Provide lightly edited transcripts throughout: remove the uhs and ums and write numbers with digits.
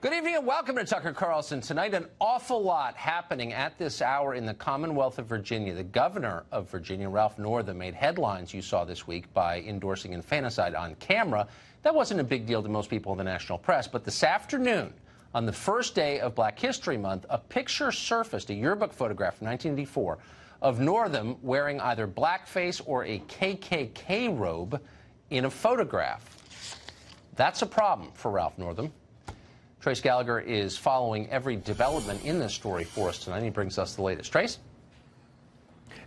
Good evening and welcome to Tucker Carlson. Tonight, an awful lot happening at this hour in the Commonwealth of Virginia. The governor of Virginia, Ralph Northam, made headlines you saw this week by endorsing infanticide on camera. That wasn't a big deal to most people in the national press, but this afternoon, on the first day of Black History Month, a picture surfaced, a yearbook photograph from 1984, of Northam wearing either blackface or a KKK robe in a photograph. That's a problem for Ralph Northam. Trace Gallagher is following every development in this story for us tonight. He brings us the latest. Trace?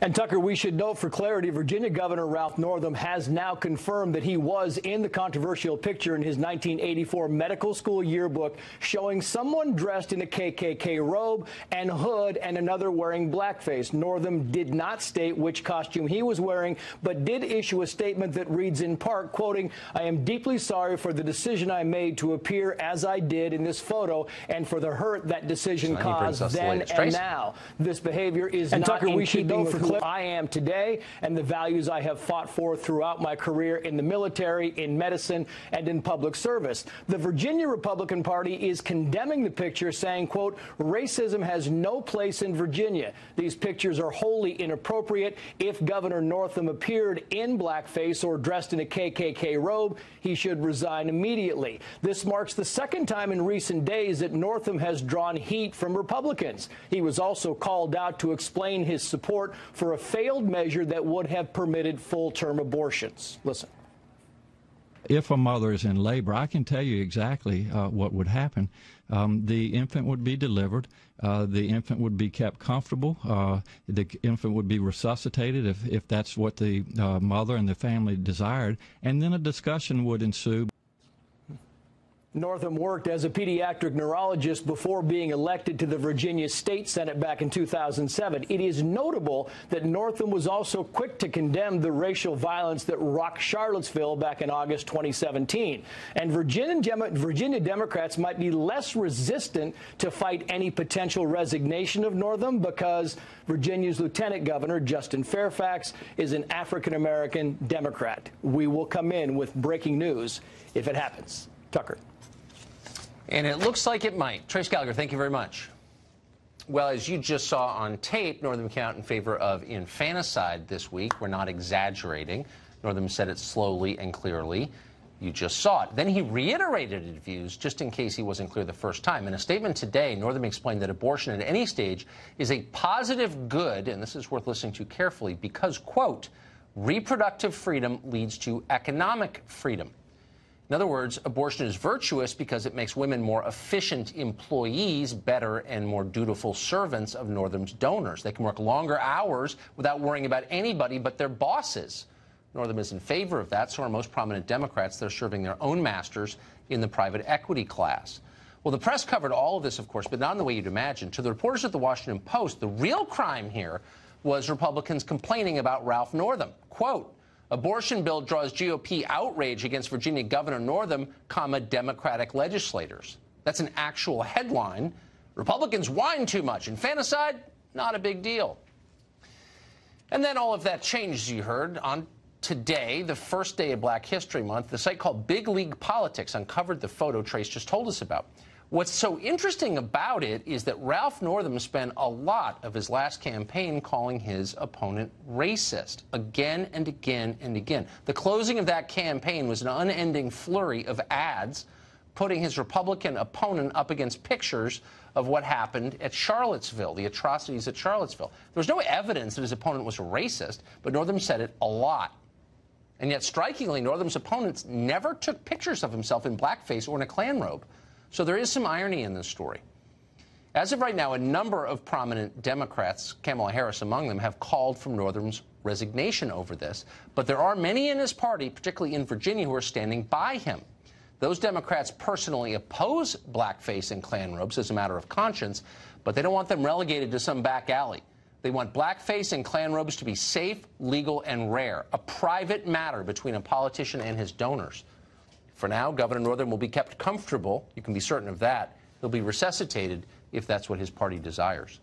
And, Tucker, we should note for clarity, Virginia Governor Ralph Northam has now confirmed that he was in the controversial picture in his 1984 medical school yearbook showing someone dressed in a KKK robe and hood and another wearing blackface. Northam did not state which costume he was wearing, but did issue a statement that reads in part, quoting, "I am deeply sorry for the decision I made to appear as I did in this photo and for the hurt that decision caused then and now. This behavior is not Tucker, we should note for I am today and the values I have fought for throughout my career in the military, in medicine, and in public service." The Virginia Republican Party is condemning the picture, saying, quote, "Racism has no place in Virginia. These pictures are wholly inappropriate. If Governor Northam appeared in blackface or dressed in a KKK robe, he should resign immediately." This marks the second time in recent days that Northam has drawn heat from Republicans. He was also called out to explain his support for a failed measure that would have permitted full-term abortions. Listen. If a mother is in labor, I can tell you exactly what would happen. The infant would be delivered. The infant would be kept comfortable. The infant would be resuscitated if that's what the mother and the family desired. And then a discussion would ensue. Northam worked as a pediatric neurologist before being elected to the Virginia State Senate back in 2007. It is notable that Northam was also quick to condemn the racial violence that rocked Charlottesville back in August 2017. And Virginia Democrats might be less resistant to fight any potential resignation of Northam because Virginia's Lieutenant Governor, Justin Fairfax, is an African-American Democrat. We will come in with breaking news if it happens. Tucker. And it looks like it might. Trace Gallagher, thank you very much. Well, as you just saw on tape, Northam came out in favor of infanticide this week. We're not exaggerating. Northam said it slowly and clearly. You just saw it. Then he reiterated his views just in case he wasn't clear the first time. In a statement today, Northam explained that abortion at any stage is a positive good, and this is worth listening to carefully, because, quote, reproductive freedom leads to economic freedom. In other words, abortion is virtuous because it makes women more efficient employees, better and more dutiful servants of Northam's donors. They can work longer hours without worrying about anybody but their bosses. Northam is in favor of that, so are most prominent Democrats. They're serving their own masters in the private equity class. Well, the press covered all of this, of course, but not in the way you'd imagine. To the reporters at the Washington Post, the real crime here was Republicans complaining about Ralph Northam. Quote, abortion bill draws GOP outrage against Virginia Governor Northam, comma, Democratic legislators. That's an actual headline. Republicans whine too much. Infanticide, not a big deal. And then all of that changed, you heard. On today, the first day of Black History Month, the site called Big League Politics uncovered the photo Trace just told us about. What's so interesting about it is that Ralph Northam spent a lot of his last campaign calling his opponent racist, again and again and again. The closing of that campaign was an unending flurry of ads putting his Republican opponent up against pictures of what happened at Charlottesville, the atrocities at Charlottesville. There was no evidence that his opponent was a racist, but Northam said it a lot. And yet, strikingly, Northam's opponents never took pictures of himself in blackface or in a Klan robe. So there is some irony in this story. As of right now, a number of prominent Democrats, Kamala Harris among them, have called for Northam's resignation over this. But there are many in his party, particularly in Virginia, who are standing by him. Those Democrats personally oppose blackface and Klan robes as a matter of conscience, but they don't want them relegated to some back alley. They want blackface and Klan robes to be safe, legal, and rare, a private matter between a politician and his donors. For now, Governor Northam will be kept comfortable. You can be certain of that. He'll be resuscitated if that's what his party desires.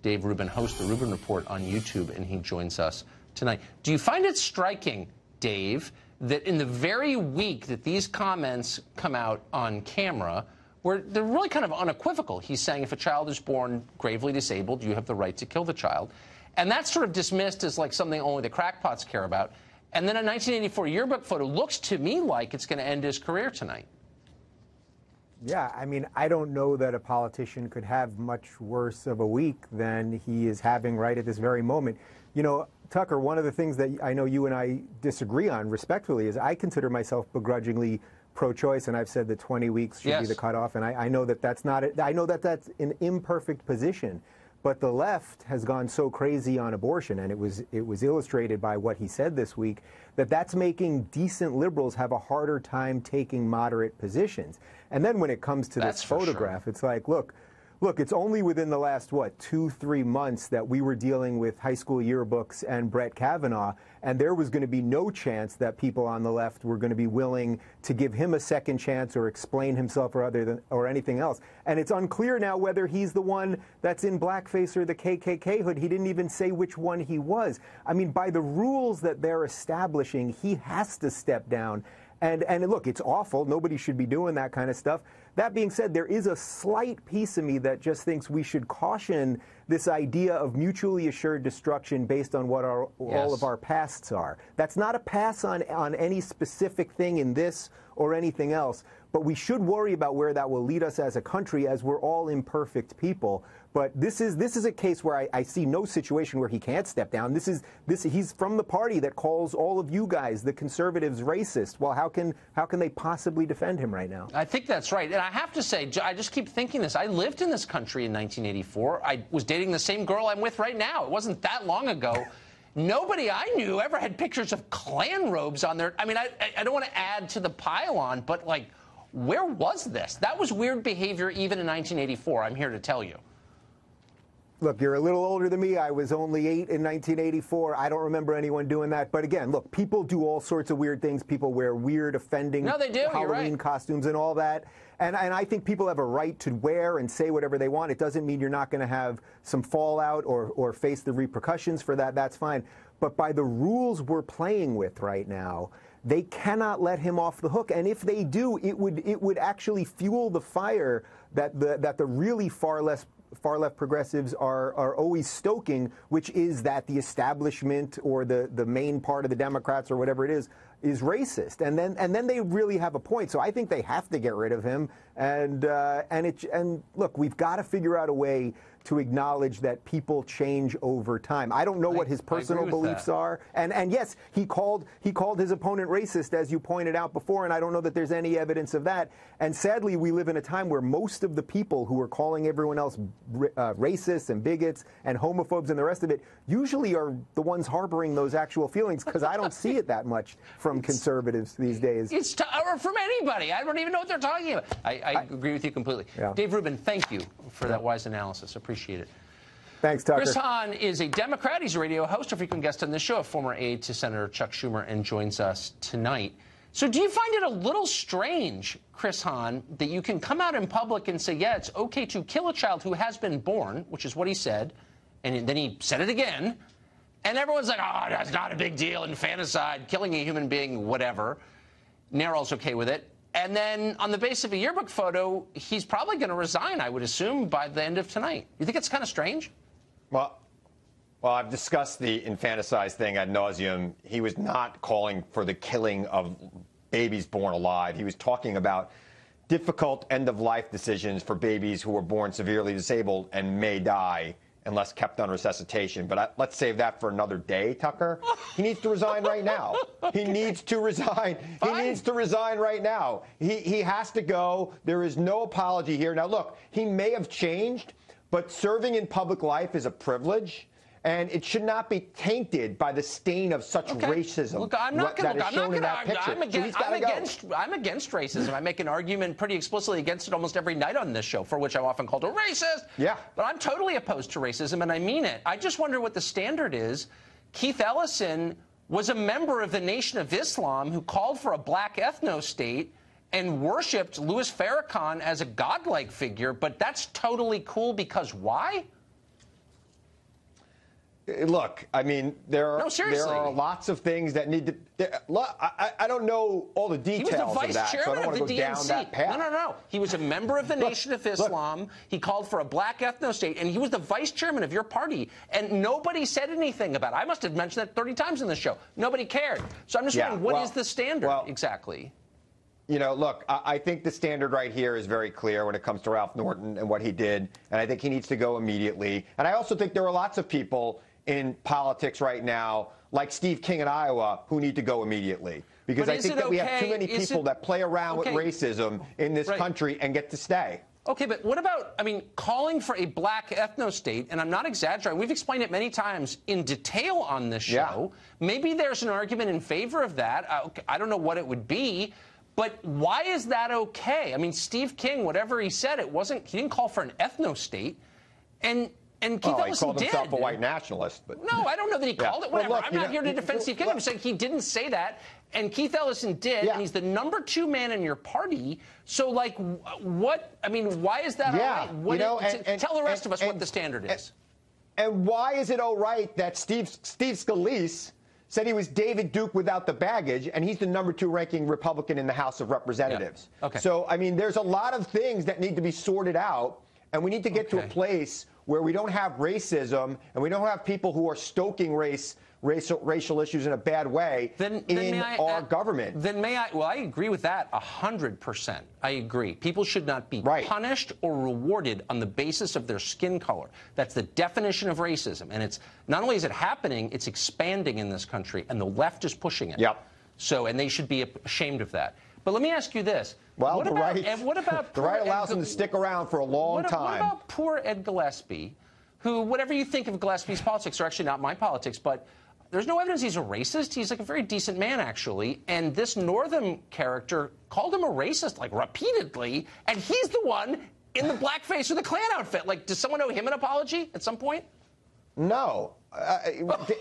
Dave Rubin hosts the Rubin Report on YouTube, and he joins us tonight. Do you find it striking, Dave, that in the very week that these comments come out on camera, where they're really kind of unequivocal. He's saying if a child is born gravely disabled, you have the right to kill the child. And that's sort of dismissed as like something only the crackpots care about. And then a 1984 yearbook photo looks to me like it's going to end his career tonight. Yeah, I mean, I don't know that a politician could have much worse of a week than he is having right at this very moment. You know, Tucker, one of the things that I know you and I disagree on respectfully is I consider myself begrudgingly pro-choice, and I've said that 20 weeks should be the cutoff, and I know that that's not I know that that's an imperfect position. But the left has gone so crazy on abortion, and it was illustrated by what he said this week, that that's making decent liberals have a harder time taking moderate positions. And then when it comes to this photograph, it's like, look, it's only within the last, what, 2-3 months that we were dealing with high school yearbooks and Brett Kavanaugh, and there was going to be no chance that people on the left were going to be willing to give him a second chance or explain himself or anything else. And it's unclear now whether he's the one that's in blackface or the KKK hood. He didn't even say which one he was. I mean, by the rules that they're establishing, he has to step down. And look, it's awful. Nobody should be doing that kind of stuff. That being said, there is a slight piece of me that just thinks we should caution this idea of mutually assured destruction based on what all of our pasts are. That's not a pass on any specific thing in this or anything else, but we should worry about where that will lead us as a country, as we're all imperfect people. But this is a case where I see no situation where he can't step down. He's from the party that calls all of you guys, the conservatives, racist. Well, how can they possibly defend him right now? I think that's right. And I have to say, I just keep thinking this. I lived in this country in 1984. I was dating the same girl I'm with right now. It wasn't that long ago. Nobody I knew ever had pictures of Klan robes on their. I mean, I don't want to add to the pile-on, but, like, where was this? That was weird behavior even in 1984, I'm here to tell you. Look, you're a little older than me. I was only 8 in 1984. I don't remember anyone doing that. But again, look, people do all sorts of weird things. People wear weird, offending Halloween costumes and all that. And I think people have a right to wear and say whatever they want. It doesn't mean you're not going to have some fallout or face the repercussions for that. That's fine. But by the rules we're playing with right now, they cannot let him off the hook. And if they do, it would actually fuel the fire that the really far left progressives are always stoking, which is that the establishment or the main part of the Democrats or whatever it is racist. And then they really have a point. So I think they have to get rid of him. And look, we've got to figure out a way to acknowledge that people change over time. I don't know what his personal beliefs are. And yes, he called his opponent racist, as you pointed out before, and I don't know that there's any evidence of that. And sadly, we live in a time where most of the people who are calling everyone else racists and bigots and homophobes and the rest of it usually are the ones harboring those actual feelings, because I don't see it that much from conservatives these days. Or from anybody. I don't even know what they're talking about. I agree with you completely. Yeah. Dave Rubin, thank you for that wise analysis. Appreciate it. Thanks, Tucker. Chris Hahn is a Democrat. He's a radio host, a frequent guest on this show, a former aide to Senator Chuck Schumer, and joins us tonight. So do you find it a little strange, Chris Hahn, that you can come out in public and say, yeah, it's okay to kill a child who has been born, which is what he said, and then he said it again, and everyone's like, oh, that's not a big deal, infanticide, killing a human being, whatever. Narrow's okay with it. And then on the basis of a yearbook photo, he's probably going to resign, I would assume, by the end of tonight. You think it's kind of strange? Well, I've discussed the infanticide thing ad nauseum. He was not calling for the killing of babies born alive. He was talking about difficult end-of-life decisions for babies who were born severely disabled and may die unless kept on resuscitation. But let's save that for another day, Tucker. He needs to resign right now. He needs to resign. Fine. He needs to resign right now. He has to go. There is no apology here. Now, look, he may have changed, but serving in public life is a privilege. And it should not be tainted by the stain of such racism. Look, I'm against racism. I make an argument pretty explicitly against it almost every night on this show, for which I'm often called a racist. Yeah. But I'm totally opposed to racism, and I mean it. I just wonder what the standard is. Keith Ellison was a member of the Nation of Islam who called for a black ethno-state and worshipped Louis Farrakhan as a godlike figure, but that's totally cool because why? Look, I mean, there are lots of things that need to. I don't know all the details of that, so I don't want to go down that path. No. He was a member of the Nation of Islam. He called for a black ethno-state, and he was the vice chairman of your party. And nobody said anything about it. I must have mentioned that 30 times in the show. Nobody cared. So I'm just wondering, what is the standard exactly? You know, look, I think the standard right here is very clear when it comes to Ralph Norton and what he did, and I think he needs to go immediately. And I also think there are lots of people in politics right now, like Steve King in Iowa, who need to go immediately. Because I think that we have too many people that play around with racism in this country and get to stay. Okay, but what about, I mean, calling for a black ethno-state, and I'm not exaggerating, we've explained it many times in detail on this show. Yeah. Maybe there's an argument in favor of that. I don't know what it would be, but why is that okay? I mean, Steve King, whatever he said, he didn't call for an ethno-state, and Keith Ellison he called himself a white nationalist. But no, I don't know that he called it. Whatever. Look, I'm not here to defend Steve King. I'm saying he didn't say that, and Keith Ellison did, and he's the #2 man in your party. So, like, what? I mean, why is that all right? Tell the rest of us what the standard is. And why is it all right that Steve Scalise said he was David Duke without the baggage, and he's the #2 ranking Republican in the House of Representatives? Yeah. Okay. So, I mean, there's a lot of things that need to be sorted out, and we need to get to a place where we don't have racism and we don't have people who are stoking racial issues in a bad way in our government. Well, I agree with that 100%. I agree. People should not be punished or rewarded on the basis of their skin color. That's the definition of racism. And it's not only is it happening, it's expanding in this country, and the left is pushing it. Yep. So, and they should be ashamed of that. But let me ask you this. Well, the right allows him to stick around for a long time. What about poor Ed Gillespie, who, whatever you think of Gillespie's politics, are actually not my politics, but there's no evidence he's a racist. He's like a very decent man, actually. And this Northam character called him a racist, like, repeatedly, and he's the one in the blackface with the Klan outfit. Like, does someone owe him an apology at some point? No.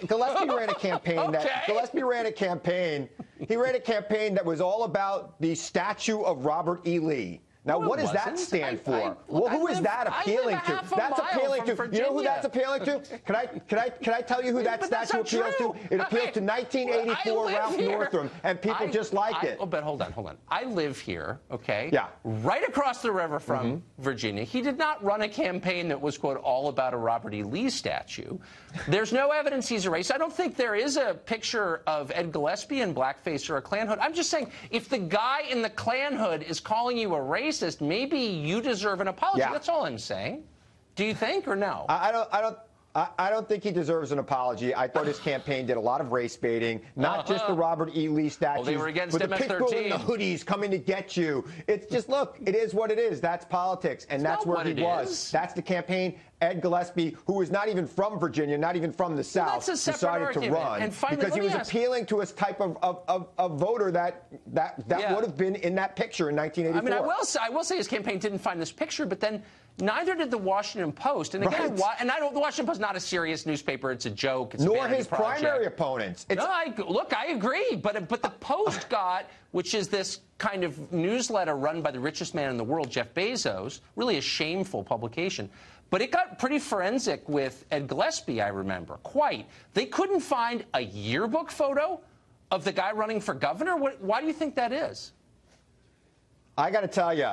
Gillespie ran a campaign Gillespie ran a campaign. He ran a campaign that was all about the statue of Robert E. Lee. Now, what does that stand for? Who is that appealing to? That's appealing to. You know who that's appealing to? Can I tell you who that statue appeals to? It appeals to 1984 Ralph Northam and people just like it. Oh, but hold on. I live here, okay? Yeah. Right across the river from Virginia. He did not run a campaign that was, quote, all about a Robert E. Lee statue. There's no evidence he's a racist. I don't think there is a picture of Ed Gillespie in blackface or a Klan hood. I'm just saying, if the guy in the Klan hood is calling you a racist, maybe you deserve an apology. Yeah. That's all I'm saying. Do you think, or no? I don't think he deserves an apology. I thought his campaign did a lot of race baiting, not just the Robert E. Lee statues, they were against but the people in the hoodies coming to get you. It's just, look, it is what it is. That's politics, and that's where he was. That's the campaign. Ed Gillespie, who was not even from Virginia, not even from the South, decided to run because he was appealing to a type of voter that would have been in that picture in 1984. I mean, I will say his campaign didn't find this picture, but then neither did the Washington Post. And again, the Washington Post is not a serious newspaper. It's a joke. It's Nor his primary opponents. Look, I agree. But the Post got, which is this kind of newsletter run by the richest man in the world, Jeff Bezos, really a shameful publication. But it got pretty forensic with Ed Gillespie, I remember. Quite. They couldn't find a yearbook photo of the guy running for governor. Why do you think that is? I got to tell you,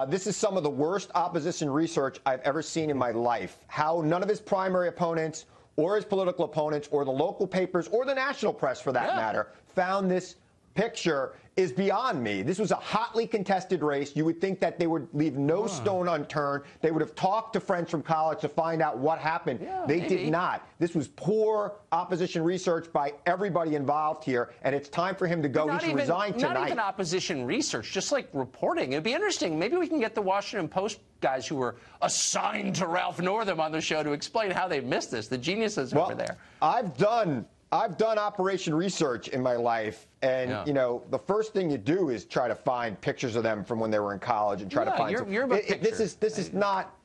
this is some of the worst opposition research I've ever seen in my life. How none of his primary opponents or his political opponents or the local papers or the national press, for that matter, found this picture is beyond me. This was a hotly contested race. You would think that they would leave no stone unturned. They would have talked to friends from college to find out what happened. Yeah, they did not. This was poor opposition research by everybody involved here, and it's time for him to go. He should resign tonight. Not even opposition research, just like reporting. It'd be interesting. Maybe we can get the Washington Post guys who were assigned to Ralph Northam on the show to explain how they missed this. The geniuses over there. I've done operation research in my life, and you know, the first thing you do is try to find pictures of them from when they were in college and try to find this is not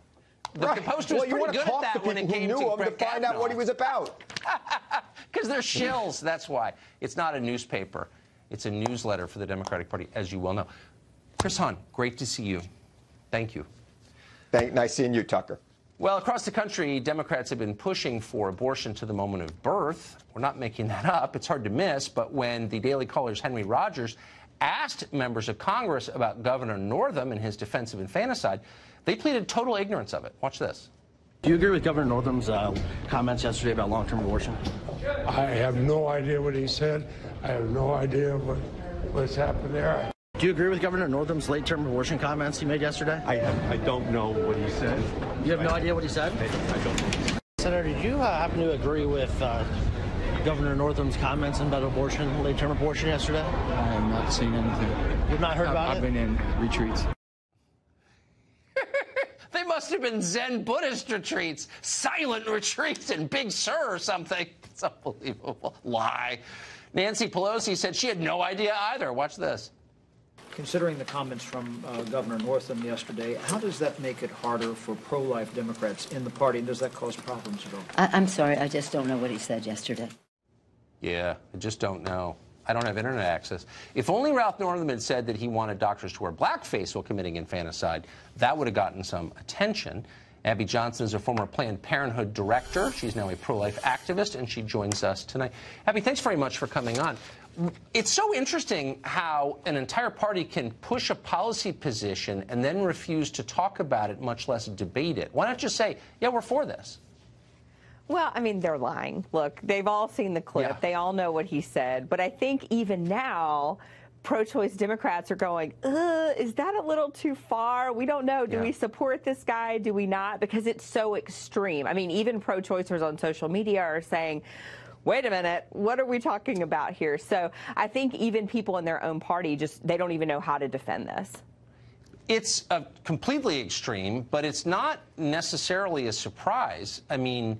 the Post was you want to good talk at that to people who knew him to find out what he was about. Because they're shills, that's why. It's not a newspaper. It's a newsletter for the Democratic Party, as you well know. Chris Hahn, great to see you. Thank you. Nice seeing you, Tucker. Well, across the country, Democrats have been pushing for abortion to the moment of birth. We're not making that up. It's hard to miss. But when the Daily Caller's Henry Rogers asked members of Congress about Governor Northam and his defense of infanticide, they pleaded total ignorance of it. Watch this. Do you agree with Governor Northam's comments yesterday about long-term abortion? I have no idea what he said. I have no idea what's happened there. Do you agree with Governor Northam's late-term abortion comments he made yesterday? I don't know what he said. You have no idea what he said? I don't know. Senator, did you happen to agree with Governor Northam's comments about abortion, late-term abortion yesterday? I have not seen anything. You've not heard about it? I've been in retreats. They must have been Zen Buddhist retreats, silent retreats in Big Sur or something. It's unbelievable. Lie. Nancy Pelosi said she had no idea either. Watch this. Considering the comments from Governor Northam yesterday, how does that make it harder for pro-life Democrats in the party, and does that cause problems at all? I'm sorry, I just don't know what he said yesterday. Yeah, I just don't know. I don't have internet access. If only Ralph Northam had said that he wanted doctors to wear blackface while committing infanticide, that would have gotten some attention. Abby Johnson is a former Planned Parenthood director. She's now a pro-life activist, and she joins us tonight. Abby, thanks very much for coming on. It's so interesting how an entire party can push a policy position and then refuse to talk about it, much less debate it. Why not just say, yeah, we're for this? Well, I mean, they're lying. Look, they've all seen the clip. Yeah. They all know what he said. But I think even now, pro-choice Democrats are going, is that a little too far? We don't know. Do we support this guy? Do we not? Because it's so extreme. I mean, even pro-choicers on social media are saying, wait a minute, what are we talking about here? So I think even people in their own party they don't even know how to defend this. It's completely extreme, but it's not necessarily a surprise. I mean,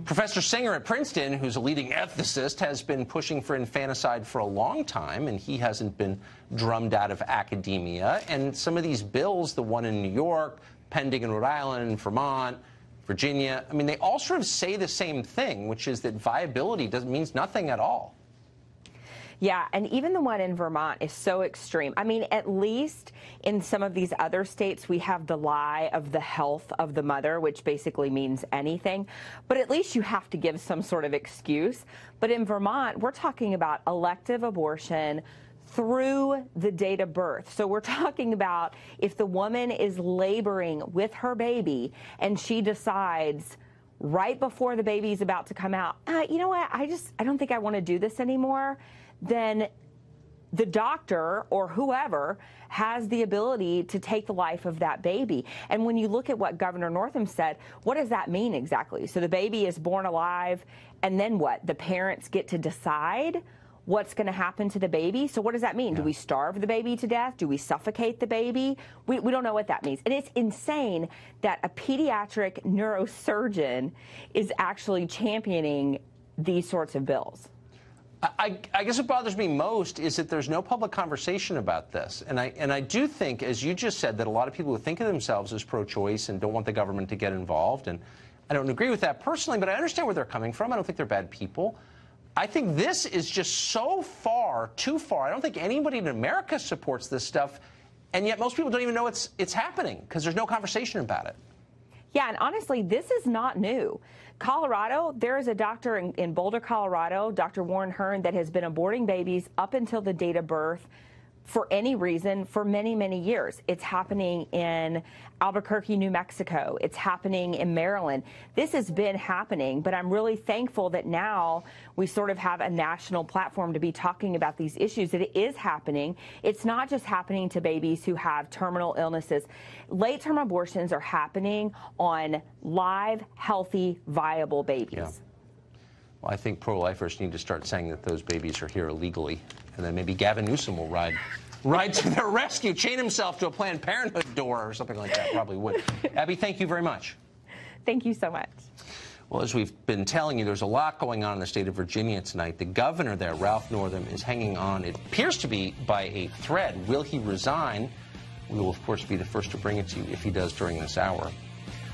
Professor Singer at Princeton, who's a leading ethicist, has been pushing for infanticide for a long time, and he hasn't been drummed out of academia. And some of these bills, the one in New York, pending in Rhode Island, Vermont, Virginia, I mean, they all sort of say the same thing, which is that viability means nothing at all. Yeah, and even the one in Vermont is so extreme. I mean, at least in some of these other states, we have the lie of the health of the mother, which basically means anything. But at least you have to give some sort of excuse. But in Vermont, we're talking about elective abortion through the date of birth. So we're talking about if the woman is laboring with her baby and she decides right before the baby is about to come out, you know what, I don't think I want to do this anymore, then the doctor or whoever has the ability to take the life of that baby. And when you look at what Governor Northam said, what does that mean exactly? So the baby is born alive, and then what? The parents get to decide what's going to happen to the baby? So what does that mean? Yeah. Do we starve the baby to death? Do we suffocate the baby? We don't know what that means. And it's insane that a pediatric neurosurgeon is actually championing these sorts of bills. I guess what bothers me most is that there's no public conversation about this. And I do think, as you just said, that a lot of people who think of themselves as pro-choice and don't want the government to get involved, and I don't agree with that personally, but I understand where they're coming from. I don't think they're bad people. I think this is just so far, too far. I don't think anybody in America supports this stuff, and yet most people don't even know it's happening because there's no conversation about it. Yeah, and honestly, this is not new. Colorado, there is a doctor in Boulder, Colorado, Dr. Warren Hearn, that has been aborting babies up until the date of birth for any reason for many, many years. It's happening in Albuquerque, New Mexico. It's happening in Maryland. This has been happening, but I'm really thankful that now we sort of have a national platform to be talking about these issues, that it is happening. It's not just happening to babies who have terminal illnesses. Late-term abortions are happening on live, healthy, viable babies. Yeah. Well, I think pro-lifers need to start saying that those babies are here illegally, and then maybe Gavin Newsom will ride to their rescue, chain himself to a Planned Parenthood door or something like that. Probably would. Abby, thank you very much. Thank you so much. Well, as we've been telling you, there's a lot going on in the state of Virginia tonight. The governor there, Ralph Northam, is hanging on, it appears to be, by a thread. Will he resign? We will, of course, be the first to bring it to you if he does during this hour.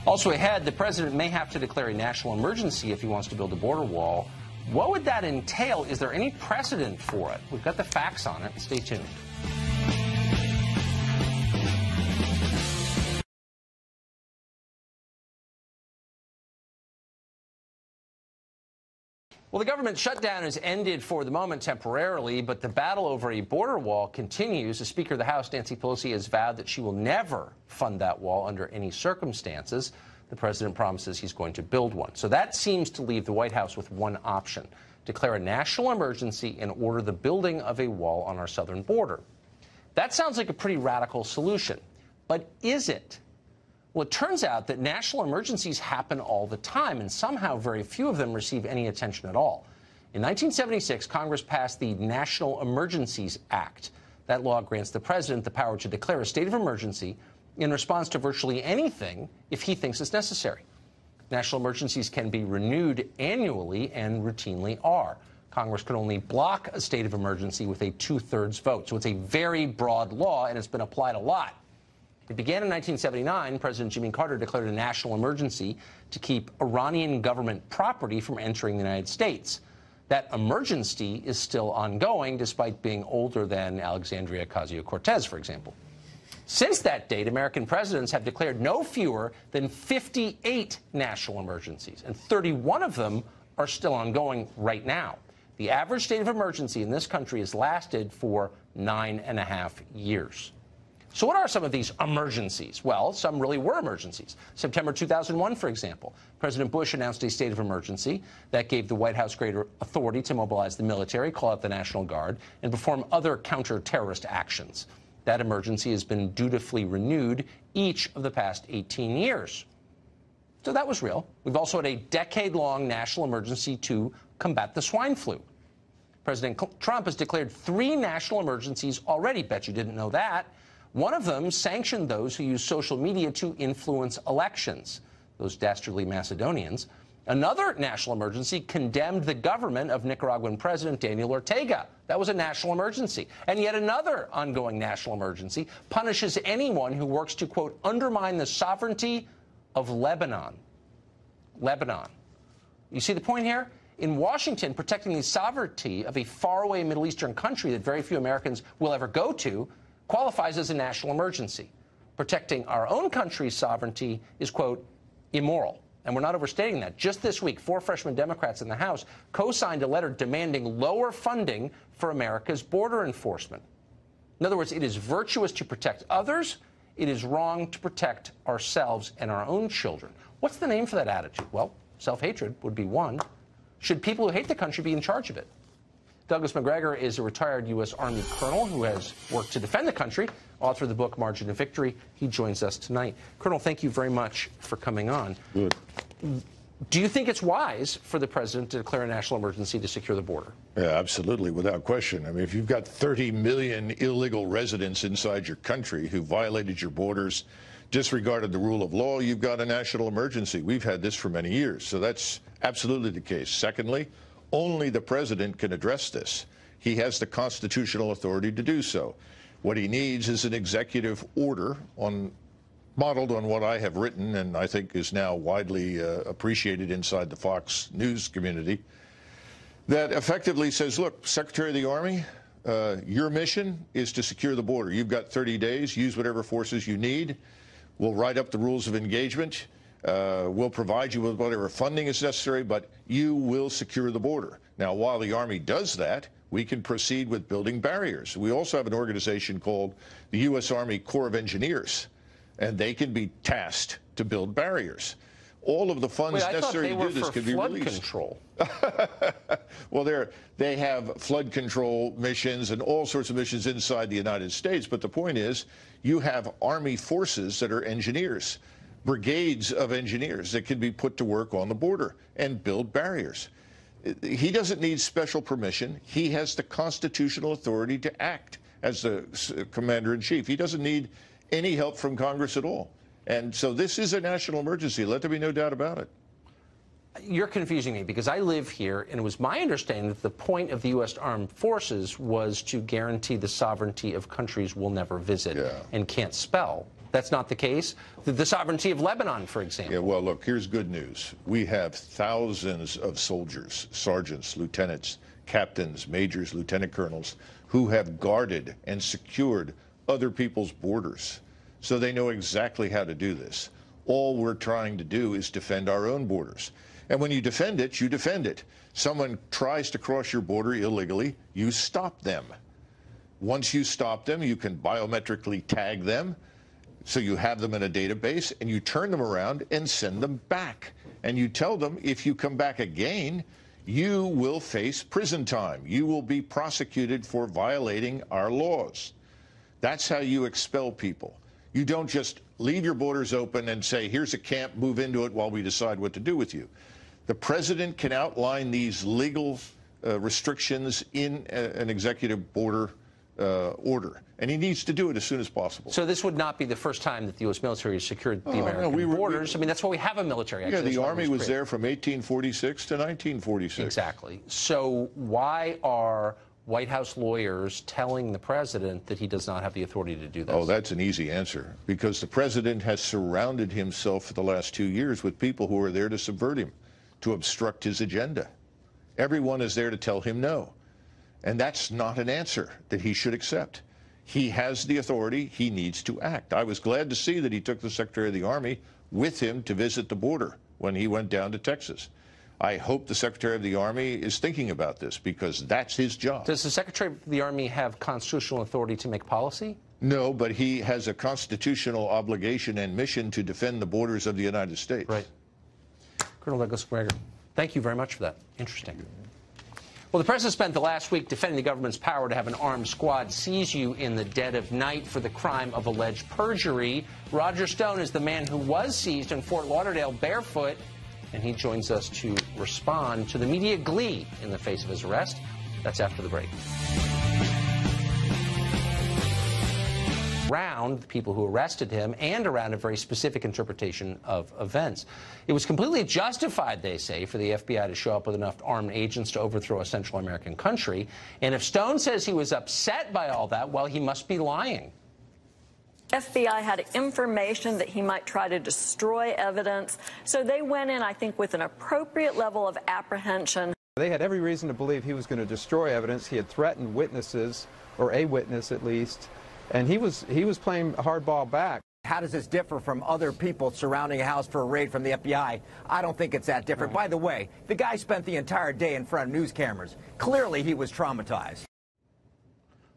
Also ahead, the president may have to declare a national emergency if he wants to build a border wall. What would that entail? Is there any precedent for it? We've got the facts on it. Stay tuned. Well, the government shutdown has ended for the moment temporarily, but the battle over a border wall continues. The Speaker of the House, Nancy Pelosi, has vowed that she will never fund that wall under any circumstances. The president promises he's going to build one. So that seems to leave the White House with one option: declare a national emergency and order the building of a wall on our southern border. That sounds like a pretty radical solution, but is it? Well, it turns out that national emergencies happen all the time, and somehow very few of them receive any attention at all. In 1976, Congress passed the National Emergencies Act. That law grants the president the power to declare a state of emergency in response to virtually anything if he thinks it's necessary. National emergencies can be renewed annually and routinely are. Congress can only block a state of emergency with a 2/3 vote. So it's a very broad law, and it's been applied a lot. It began in 1979. President Jimmy Carter declared a national emergency to keep Iranian government property from entering the United States. That emergency is still ongoing, despite being older than Alexandria Ocasio-Cortez, for example. Since that date, American presidents have declared no fewer than 58 national emergencies, and 31 of them are still ongoing right now. The average state of emergency in this country has lasted for 9.5 years. So what are some of these emergencies? Well, some really were emergencies. September 2001, for example, President Bush announced a state of emergency that gave the White House greater authority to mobilize the military, call out the National Guard, and perform other counter-terrorist actions. That emergency has been dutifully renewed each of the past 18 years. So that was real. We've also had a decade-long national emergency to combat the swine flu. President Trump has declared 3 national emergencies already. Bet you didn't know that. One of them sanctioned those who use social media to influence elections, those dastardly Macedonians. Another national emergency condemned the government of Nicaraguan President Daniel Ortega. That was a national emergency. And yet another ongoing national emergency punishes anyone who works to, quote, undermine the sovereignty of Lebanon. Lebanon. You see the point here? In Washington, protecting the sovereignty of a faraway Middle Eastern country that very few Americans will ever go to qualifies as a national emergency. Protecting our own country's sovereignty is, quote, immoral. And we're not overstating that. Just this week, 4 freshman Democrats in the House co-signed a letter demanding lower funding for America's border enforcement. In other words, it is virtuous to protect others. It is wrong to protect ourselves and our own children. What's the name for that attitude? Well, self-hatred would be one. Should people who hate the country be in charge of it? Douglas McGregor is a retired U.S. Army colonel who has worked to defend the country, author of the book Margin of Victory. He joins us tonight. Colonel, thank you very much for coming on. Good. Do you think it's wise for the president to declare a national emergency to secure the border? Yeah, absolutely, without question. I mean, if you've got 30 million illegal residents inside your country who violated your borders, disregarded the rule of law, you've got a national emergency. We've had this for many years, so that's absolutely the case. Secondly, only the president can address this. He has the constitutional authority to do so. What he needs is an executive order modeled on what I have written and I think is now widely appreciated inside the Fox News community, that effectively says, look, Secretary of the Army, your mission is to secure the border. You've got 30 days. Use whatever forces you need. We'll write up the rules of engagement. We'll provide you with whatever funding is necessary, but you will secure the border. Now, while the Army does that, we can proceed with building barriers. We also have an organization called the U.S. Army Corps of Engineers, and they can be tasked to build barriers. All of the funds necessary to do this can be released. Control. Well, they have flood control missions and all sorts of missions inside the United States, but the point is you have Army forces that are engineers, brigades of engineers that can be put to work on the border and build barriers. He doesn't need special permission. He has the constitutional authority to act as the commander-in-chief. He doesn't need any help from Congress at all. And so this is a national emergency. Let there be no doubt about it. You're confusing me because I live here, and it was my understanding that the point of the U.S. Armed Forces was to guarantee the sovereignty of countries we'll never visit and can't spell. That's not the case. The sovereignty of Lebanon, for example. Yeah, well, look, here's good news. We have thousands of soldiers, sergeants, lieutenants, captains, majors, lieutenant colonels, who have guarded and secured other people's borders. So they know exactly how to do this. All we're trying to do is defend our own borders. And when you defend it, you defend it. Someone tries to cross your border illegally, you stop them. Once you stop them, you can biometrically tag them, so you have them in a database, and you turn them around and send them back. And you tell them, if you come back again, you will face prison time. You will be prosecuted for violating our laws. That's how you expel people. You don't just leave your borders open and say, here's a camp, move into it while we decide what to do with you. The president can outline these legal restrictions in an executive border order, and he needs to do it as soon as possible. So this would not be the first time that the U.S. military has secured the American borders. I mean, that's why we have a military. Actually. Yeah, the Army was there from 1846 to 1946. Exactly. So why are White House lawyers telling the president that he does not have the authority to do this? Oh, that's an easy answer. Because the president has surrounded himself for the last 2 years with people who are there to subvert him, to obstruct his agenda. Everyone is there to tell him no. And that's not an answer that he should accept. He has the authority. He needs to act. I was glad to see that he took the Secretary of the Army with him to visit the border when he went down to Texas. I hope the Secretary of the Army is thinking about this, because that's his job. Does the Secretary of the Army have constitutional authority to make policy? No, but he has a constitutional obligation and mission to defend the borders of the United States. Right. Colonel Douglas McGregor, thank you very much for that. Interesting. Well, the president spent the last week defending the government's power to have an armed squad seize you in the dead of night for the crime of alleged perjury. Roger Stone is the man who was seized in Fort Lauderdale barefoot, and he joins us to respond to the media glee in the face of his arrest. That's after the break. Around the people who arrested him and around a very specific interpretation of events. It was completely justified, they say, for the FBI to show up with enough armed agents to overthrow a Central American country. And if Stone says he was upset by all that, well, he must be lying. FBI had information that he might try to destroy evidence, so they went in, I think, with an appropriate level of apprehension. They had every reason to believe he was going to destroy evidence. He had threatened witnesses, or a witness at least, and he was playing hardball back. How does this differ from other people surrounding a house for a raid from the FBI? I don't think it's that different. By the way, the guy spent the entire day in front of news cameras. Clearly, he was traumatized.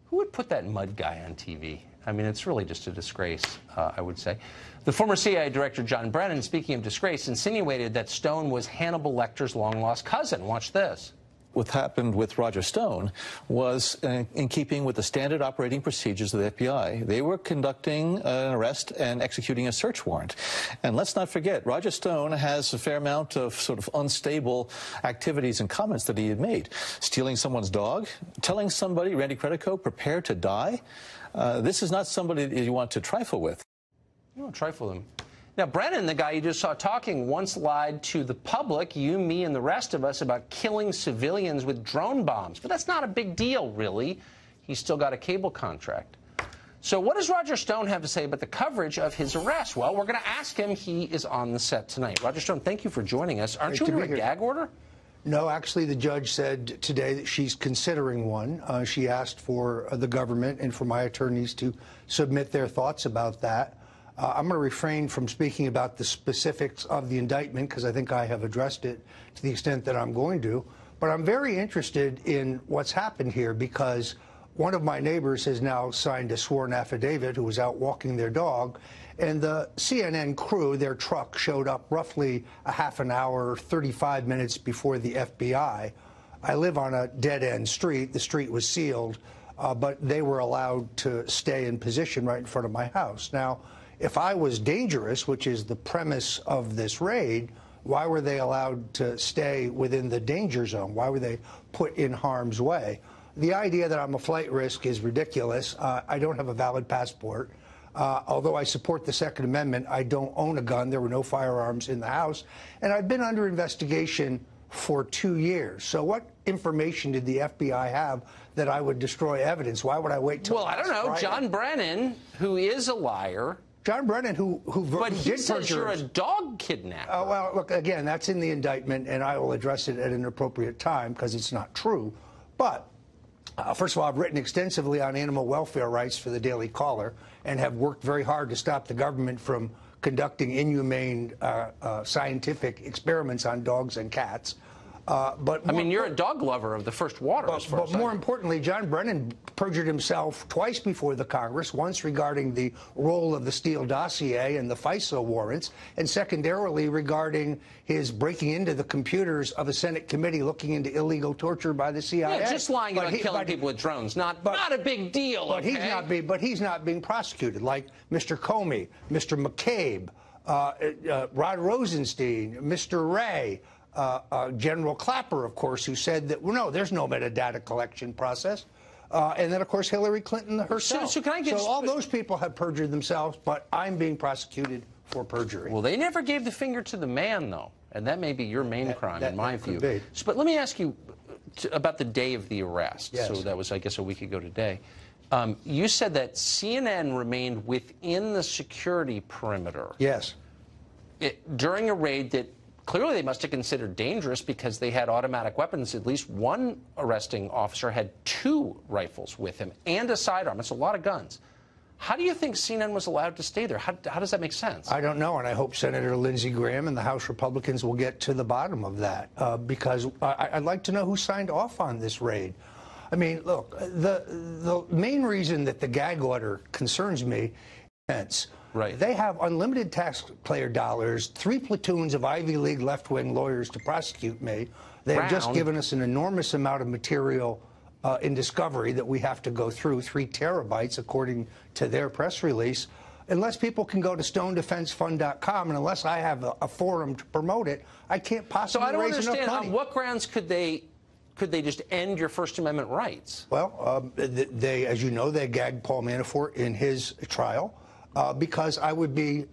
Who would put that mud guy on TV? I mean, it's really just a disgrace, I would say. The former CIA director, John Brennan, speaking of disgrace, insinuated that Stone was Hannibal Lecter's long-lost cousin. Watch this. What happened with Roger Stone was in keeping with the standard operating procedures of the FBI. They were conducting an arrest and executing a search warrant. And let's not forget, Roger Stone has a fair amount of sort of unstable activities and comments that he had made. Stealing someone's dog, telling somebody, Randy Credico, prepare to die. This is not somebody that you want to trifle with. You don't trifle with him. Now, Brennan, the guy you just saw talking, once lied to the public, you, me, and the rest of us, about killing civilians with drone bombs. But that's not a big deal, really. He's still got a cable contract. So what does Roger Stone have to say about the coverage of his arrest? Well, we're going to ask him. He is on the set tonight. Roger Stone, thank you for joining us. Aren't you under a gag order? No, actually, the judge said today that she's considering one. She asked for the government and for my attorneys to submit their thoughts about that. I'm going to refrain from speaking about the specifics of the indictment because I think I have addressed it to the extent that I'm going to. But I'm very interested in what's happened here because one of my neighbors has now signed a sworn affidavit who was out walking their dog. And the CNN crew, their truck, showed up roughly a half an hour, 35 minutes before the FBI. I live on a dead-end street. The street was sealed, but they were allowed to stay in position right in front of my house. Now, if I was dangerous, which is the premise of this raid, why were they allowed to stay within the danger zone? Why were they put in harm's way? The idea that I'm a flight risk is ridiculous. I don't have a valid passport. Although I support the Second Amendment, I don't own a gun. There were no firearms in the house. And I've been under investigation for 2 years. So what information did the FBI have that I would destroy evidence? Why would I wait till Well, I don't know. Friday? John Brennan, who is a liar. John Brennan, who But he did says perjure. you're a dog kidnapper. Well, look, again, that's in the indictment, and I will address it at an appropriate time because it's not true. But first of all, I've written extensively on animal welfare rights for the Daily Caller and have worked very hard to stop the government from conducting inhumane scientific experiments on dogs and cats. But I mean, you're a dog lover of the first water. But more importantly, John Brennan perjured himself twice before the Congress, once regarding the role of the Steele dossier and the FISA warrants, and secondarily regarding his breaking into the computers of a Senate committee looking into illegal torture by the CIA. Yeah, just lying about killing people with drones. Not a big deal, But okay? he's not being prosecuted, like Mr. Comey, Mr. McCabe, Rod Rosenstein, Mr. Wray, General Clapper, of course, who said that, well, no, there's no metadata collection process. And then, of course, Hillary Clinton herself. So can I get all those people have perjured themselves, but I'm being prosecuted for perjury. Well, they never gave the finger to the man, though, and that may be your main crime, in my view. But let me ask you about the day of the arrest. Yes. So that was, I guess, a week ago today. You said that CNN remained within the security perimeter. Yes. During a raid that clearly they must have considered dangerous because they had automatic weapons. At least one arresting officer had 2 rifles with him and a sidearm. It's a lot of guns. How do you think CNN was allowed to stay there? How does that make sense? I don't know, and I hope Senator Lindsey Graham and the House Republicans will get to the bottom of that, because I'd like to know who signed off on this raid. I mean, look, the main reason that the gag order concerns me is they have unlimited taxpayer dollars, 3 platoons of Ivy League left-wing lawyers to prosecute me. They have just given us an enormous amount of material in discovery that we have to go through, 3 terabytes, according to their press release. Unless people can go to stonedefensefund.com, and unless I have a forum to promote it, I can't possibly raise enough money. So I don't understand, on what grounds could they just end your First Amendment rights? Well, they, as you know, they gagged Paul Manafort in his trial because I would be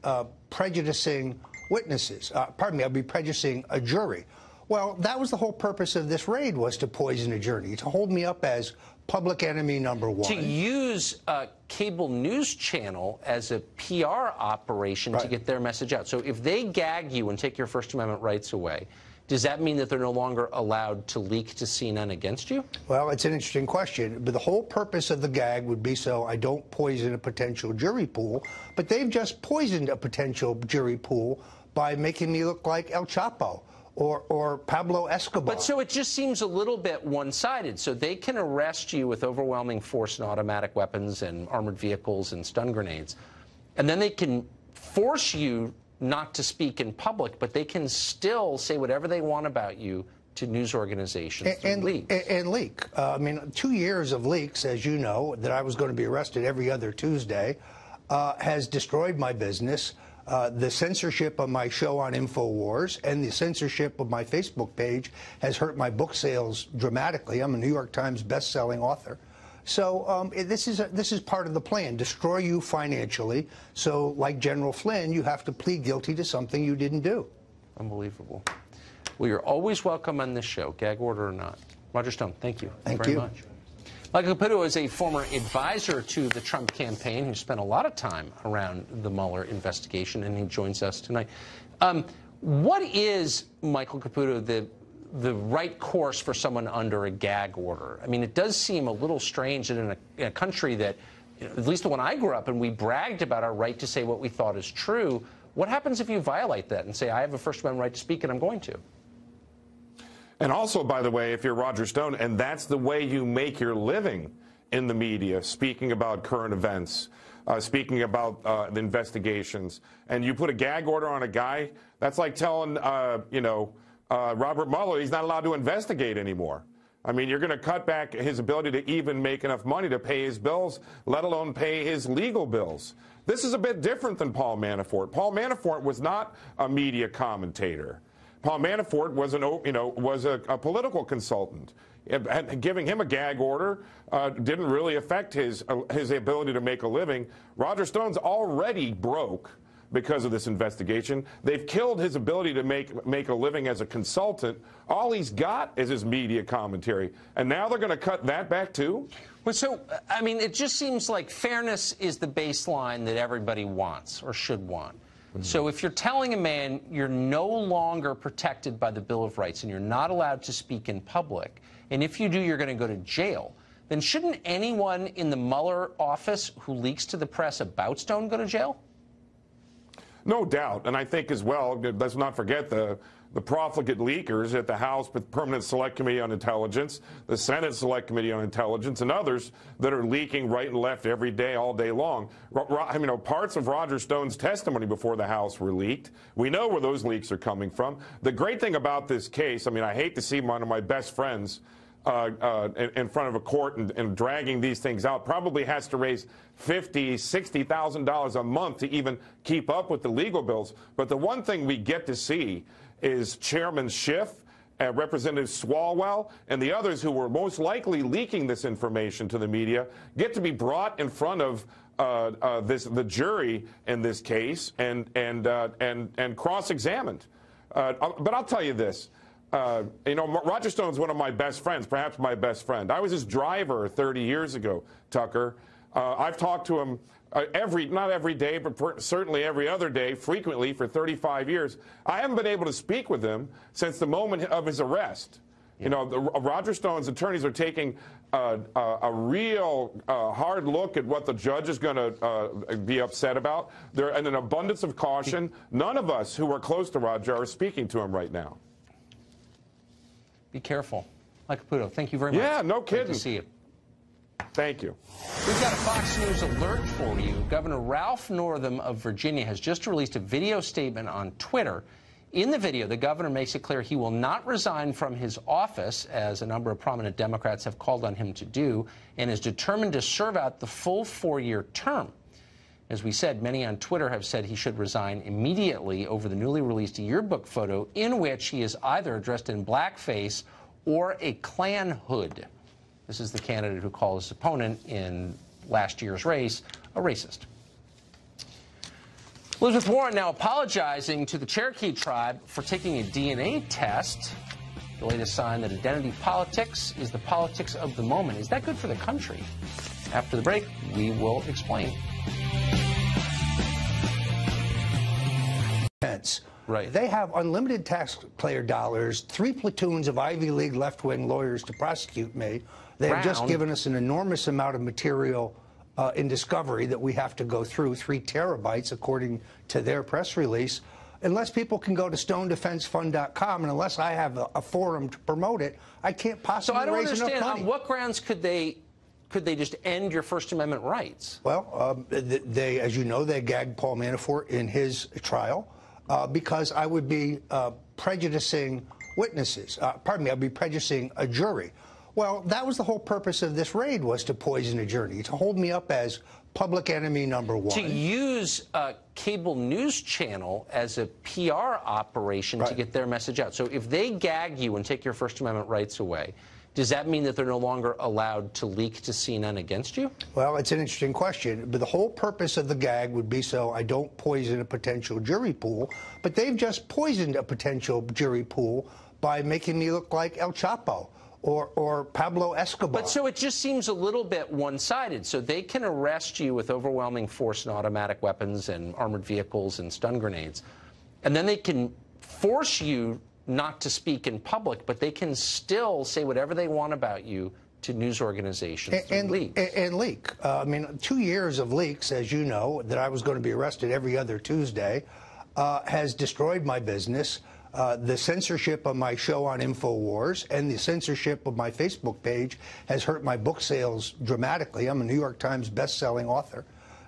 prejudicing witnesses. Pardon me, I'd be prejudicing a jury. Well, that was the whole purpose of this raid, was to poison a jury, to hold me up as public enemy number 1. To use a cable news channel as a PR operation to get their message out. So if they gag you and take your First Amendment rights away, does that mean that they're no longer allowed to leak to CNN against you? Well, it's an interesting question. But the whole purpose of the gag would be so I don't poison a potential jury pool. But they've just poisoned a potential jury pool by making me look like El Chapo or Pablo Escobar. But so it just seems a little bit one-sided. So they can arrest you with overwhelming force and automatic weapons and armored vehicles and stun grenades. And then they can force you not to speak in public, but they can still say whatever they want about you to news organizations and leak. I mean, 2 years of leaks, as you know, that I was going to be arrested every other Tuesday, has destroyed my business. The censorship of my show on InfoWars and the censorship of my Facebook page has hurt my book sales dramatically. I'm a New York Times best-selling author. So this is part of the plan, destroy you financially. So like General Flynn, you have to plead guilty to something you didn't do. Unbelievable. Well, you're always welcome on this show, gag order or not. Roger Stone, thank you very much. Michael Caputo is a former advisor to the Trump campaign who spent a lot of time around the Mueller investigation, and he joins us tonight. What is, Michael Caputo, the right course for someone under a gag order? I mean, it does seem a little strange that in a country that, at least the one I grew up in, we bragged about our right to say what we thought is true. What happens if you violate that and say, I have a First Amendment right to speak and I'm going to? And also, by the way, if you're Roger Stone, and that's the way you make your living in the media, speaking about current events, speaking about the investigations, and you put a gag order on a guy, that's like telling, Robert Mueller he's not allowed to investigate anymore. I mean, you're going to cut back his ability to even make enough money to pay his bills, let alone pay his legal bills. This is a bit different than Paul Manafort. Paul Manafort was not a media commentator. Paul Manafort was a political consultant. Giving him a gag order didn't really affect his ability to make a living. Roger Stone's already broke because of this investigation. They've killed his ability to make a living as a consultant. All he's got is his media commentary. And now they're going to cut that back too? Well, so, I mean, it just seems like fairness is the baseline that everybody wants or should want. So if you're telling a man you're no longer protected by the Bill of Rights and you're not allowed to speak in public, and if you do, you're going to go to jail, then shouldn't anyone in the Mueller office who leaks to the press about Stone go to jail? No doubt. And I think as well, let's not forget the profligate leakers at the House Permanent Select Committee on Intelligence, the Senate Select Committee on Intelligence, and others that are leaking right and left every day, all day long. I mean, parts of Roger Stone's testimony before the House were leaked. We know where those leaks are coming from. The great thing about this case, I mean, I hate to see one of my best friends in front of a court and dragging these things out, probably has to raise $50,000, $60,000 a month to even keep up with the legal bills. But the one thing we get to see is Chairman Schiff, Representative Swalwell, and the others who were most likely leaking this information to the media get to be brought in front of the jury in this case and cross-examined. But I'll tell you this. You know, Roger Stone's one of my best friends, perhaps my best friend. I was his driver 30 years ago, Tucker. I've talked to him not every day, but certainly every other day, frequently for 35 years. I haven't been able to speak with him since the moment of his arrest. You know, Roger Stone's attorneys are taking a real hard look at what the judge is going to be upset about. They're in an abundance of caution. None of us who are close to Roger are speaking to him right now. Be careful. Mike Caputo, thank you very much. Yeah, no kidding. Great to see you. Thank you. We've got a Fox News alert for you. Governor Ralph Northam of Virginia has just released a video statement on Twitter. In the video, the governor makes it clear he will not resign from his office, as a number of prominent Democrats have called on him to do, and is determined to serve out the full 4-year term. As we said, many on Twitter have said he should resign immediately over the newly released yearbook photo in which he is either dressed in blackface or a Klan hood. This is the candidate who called his opponent in last year's race a racist. Elizabeth Warren now apologizing to the Cherokee tribe for taking a DNA test. The latest sign that identity politics is the politics of the moment. Is that good for the country? After the break, we will explain. Right. They have unlimited taxpayer dollars, 3 platoons of Ivy League left-wing lawyers to prosecute me. They have just given us an enormous amount of material in discovery that we have to go through, 3 terabytes, according to their press release. Unless people can go to stonedefensefund.com, and unless I have a forum to promote it, I can't possibly raise enough money. So I don't understand, on what grounds could they just end your First Amendment rights? Well, they, as you know, they gagged Paul Manafort in his trial because I would be prejudicing witnesses. Pardon me, I'd be prejudicing a jury. Well, that was the whole purpose of this raid, was to poison a jury, to hold me up as public enemy number 1. To use a cable news channel as a PR operation to get their message out. So if they gag you and take your First Amendment rights away, does that mean that they're no longer allowed to leak to CNN against you? Well, it's an interesting question. But the whole purpose of the gag would be so I don't poison a potential jury pool. But they've just poisoned a potential jury pool by making me look like El Chapo or Pablo Escobar. But so it just seems a little bit one-sided. So they can arrest you with overwhelming force and automatic weapons and armored vehicles and stun grenades. And then they can force you not to speak in public, but they can still say whatever they want about you to news organizations and leak. I mean, 2 years of leaks, as you know, that I was going to be arrested every other Tuesday, has destroyed my business. The censorship of my show on InfoWars and the censorship of my Facebook page has hurt my book sales dramatically. I'm a New York Times best-selling author.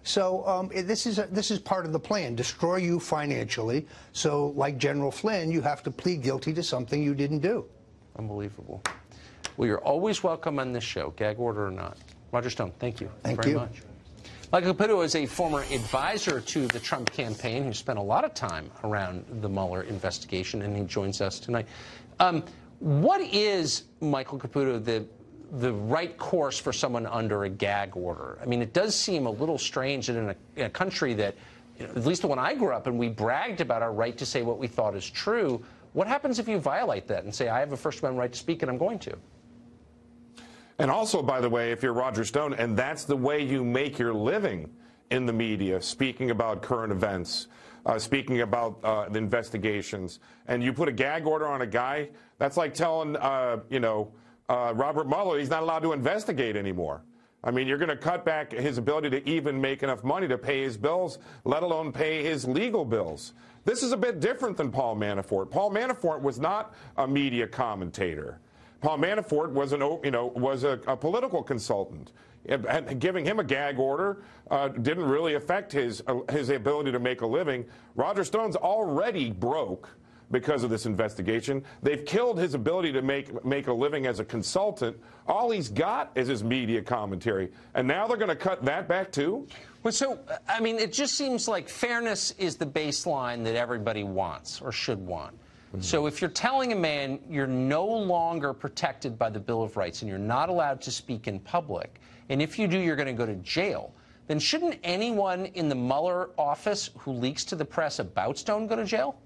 So this is part of the plan, destroy you financially. So like General Flynn, you have to plead guilty to something you didn't do. Unbelievable. Well, you're always welcome on this show, gag order or not. Roger Stone, thank you very much. Michael Caputo is a former advisor to the Trump campaign who spent a lot of time around the Mueller investigation, and he joins us tonight. What is, Michael Caputo, the right course for someone under a gag order? I mean, it does seem a little strange that in a country that, you know, at least the one I grew up in, we bragged about our right to say what we thought is true. What happens if you violate that and say, I have a First Amendment right to speak and I'm going to? And also, by the way, if you're Roger Stone, and that's the way you make your living in the media, speaking about current events, speaking about the investigations, and you put a gag order on a guy, that's like telling, Robert Mueller he's not allowed to investigate anymore. I mean, you're going to cut back his ability to even make enough money to pay his bills, let alone pay his legal bills. This is a bit different than Paul Manafort. Paul Manafort was not a media commentator. Paul Manafort was a political consultant. And giving him a gag order didn't really affect his ability to make a living. Roger Stone's already broke because of this investigation. They've killed his ability to make a living as a consultant. All he's got is his media commentary. And now they're going to cut that back too? Well, so, I mean, it just seems like fairness is the baseline that everybody wants or should want. So if you're telling a man you're no longer protected by the Bill of Rights and you're not allowed to speak in public, and if you do, you're going to go to jail, then shouldn't anyone in the Mueller office who leaks to the press about Stone go to jail?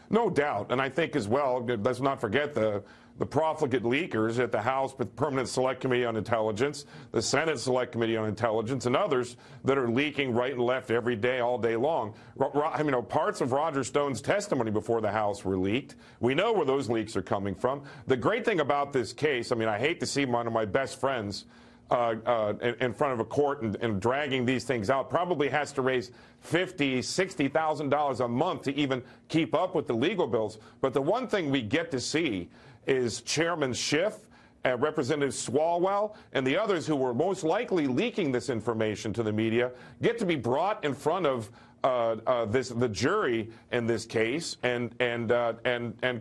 No doubt. And I think as well, let's not forget the profligate leakers at the House Permanent Select Committee on Intelligence, the Senate Select Committee on Intelligence, and others that are leaking right and left every day, all day long. I mean, parts of Roger Stone's testimony before the House were leaked. We know where those leaks are coming from. The great thing about this case, I mean, I hate to see one of my best friends in front of a court and dragging these things out, probably has to raise $50,000, $60,000 a month to even keep up with the legal bills. But the one thing we get to see is Chairman Schiff, Representative Swalwell, and the others who were most likely leaking this information to the media get to be brought in front of the jury in this case and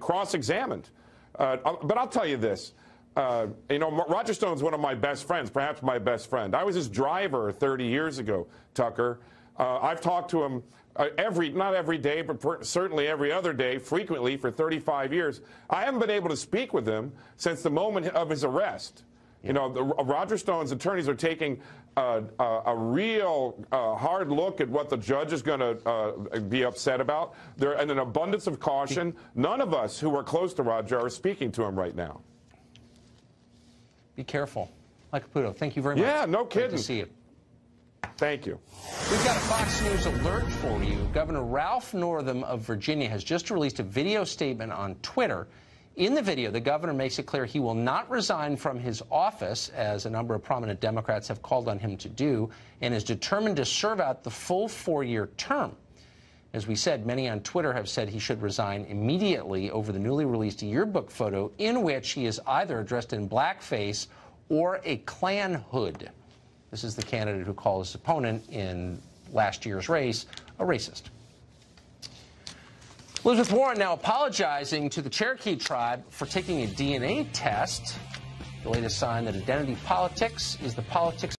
cross-examined. But I'll tell you this. Roger Stone's one of my best friends, perhaps my best friend. I was his driver 30 years ago, Tucker. I've talked to him not every day, but certainly every other day, frequently for 35 years. I haven't been able to speak with him since the moment of his arrest. You know, Roger Stone's attorneys are taking a real hard look at what the judge is going to be upset about. They're in an abundance of caution. None of us who are close to Roger are speaking to him right now. Be careful. Mike Caputo, thank you very much. Yeah, no kidding. Great to see you. Thank you. We've got a Fox News alert for you. Governor Ralph Northam of Virginia has just released a video statement on Twitter. In the video, the governor makes it clear he will not resign from his office, as a number of prominent Democrats have called on him to do, and is determined to serve out the full 4-year term. As we said, many on Twitter have said he should resign immediately over the newly released yearbook photo in which he is either dressed in blackface or a Klan hood. This is the candidate who called his opponent in last year's race a racist. Elizabeth Warren now apologizing to the Cherokee tribe for taking a DNA test. The latest sign that identity politics is the politics